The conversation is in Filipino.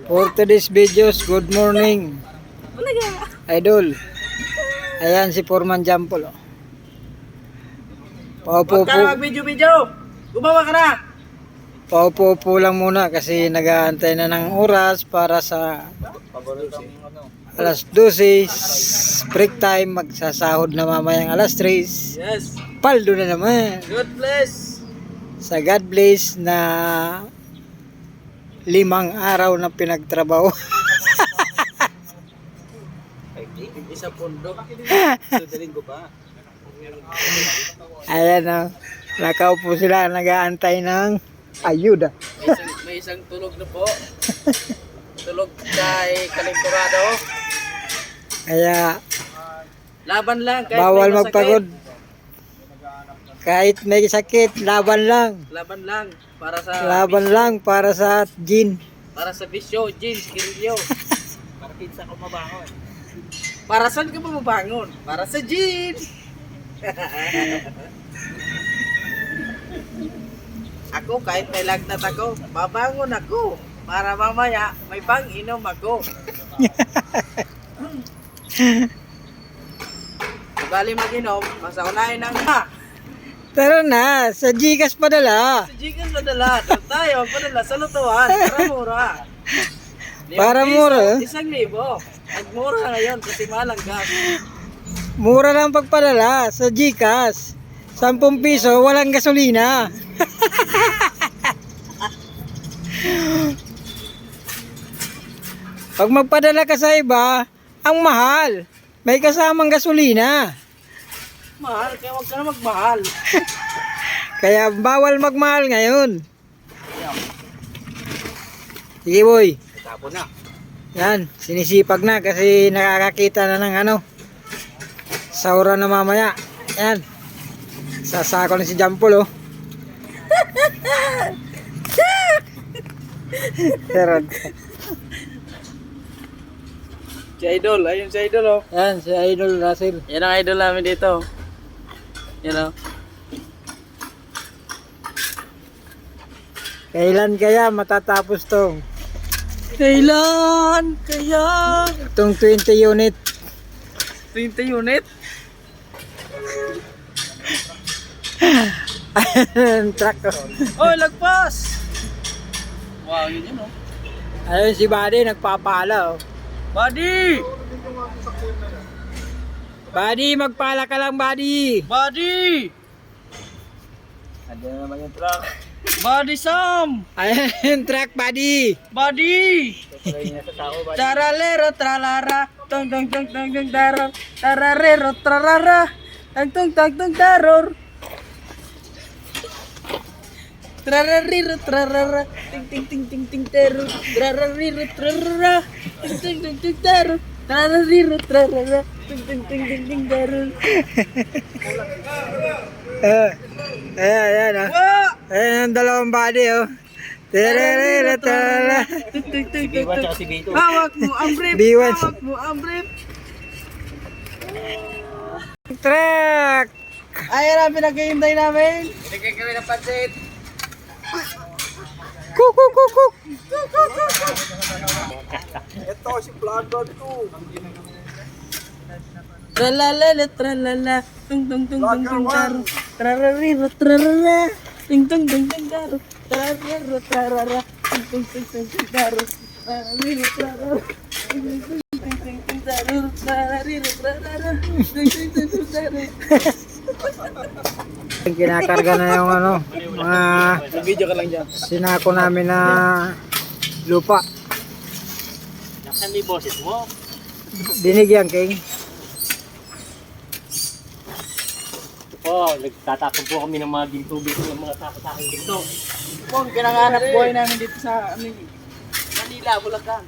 For today's videos, good morning. Idol. Ayan si Foreman Jampol. Huwag ka na mag-video-video. Gumawa ka na. Paupo-upo lang muna kasi nag-aantay na ng oras para sa alas 12 break time. Magsasahod na mamayang alas 3. Yes. Paldo na naman. God bless. Sa God bless na 5 araw na pinagtrabaho. Isa pundo. Sudaling ko pa. Ayan o. Nakaupo sila. Nag-aantay ng ayuda. May isang tulog na po. Tulog kay Kalinturado. Kaya Laban lang. Kahit bawal may masakit. magpagod. Kahit may sakit, laban lang. Laban lang. Para sa Laban lang para sa gin. Para sa bisyo, jeans, kirilyo. Para kinsa ko mabangon. Para saan ka pa mabangon? Para sa jeans. Ako kahit may lagnat ako, babangon ako. Para mamaya may pang-inom ako. Bali mag-inom, masaunahin ang Tara na, sa Gcash padala. Sa Gcash padala. Tayo, padala sa lutuan. Para mura. Para mura? 1,000. Nagmura ngayon kasi mahal ang gas. Mura lang pagpadala sa Gcash. 10 piso, walang gasolina. Pag magpadala ka sa iba, ang mahal. May kasamang gasolina. Mahal, kaya huwag ka na magmahal. Kaya bawal magmahal ngayon. Sige boy. Tapon na. Yan, sinisipag na kasi nakakakita na ng saura na mamaya. Yan. Sasako na si Jampol oh. Pero Si Idol, ayun si Idol oh. yan, si Idol Russell. Yan ang idol namin dito. Yan oh. Kailan kaya matatapos tong Kailan kaya? itong 20 unit? 20 unit? Truck oh. Oh, lagpas! Wow, yun yun oh. Ayun si Buddy nagpapala oh. Buddy! Buddy, magpala ka lang Buddy. Buddy! Ano naman yung truck? Buddy Sam! Ayun yung truck Buddy. Buddy! Taralero tralara, tong tong tong tong tong taror, tararero trarara, tong tong tong tong taror. Trarariro trarara, ting ting ting ting ting taror, trarariro trarara, ting ting ting ting taror, trarariro trarara, ting ting ting ting ting taror. Ayan oh. Wow! Ayan ang dalawang Buddy oh. Tererere tarara. Ting ting ting ting ting. Hawak mo ang brief, B1. hawak mo ang brief. Truck. Ayan ang pinag-iintay namin. Pinagay kami ng pansit. Kuk kuk kuk kuk. Ito si Vlogger 2. Tralalala tralala. Tung tung tung tung tung taro. Trarariro trarara. Ting tung tung tung taro. Trarariro trarara. Tung tung tung tung tung taro. Trarariro trarara. Tung tung tung tung tung taro. Trarariro trarara. Tung tung tung tung taro. Kinakarga na yung mga Video ka lang dyan. sinako namin na lupa. Nasaan di boses mo? Dinig yan, King. Oh, nagtatapon po kami ng mga gintubig ng mga sakit-sakit dito. Kung pinanganap buhay namin dito sa Manila, Bulacan.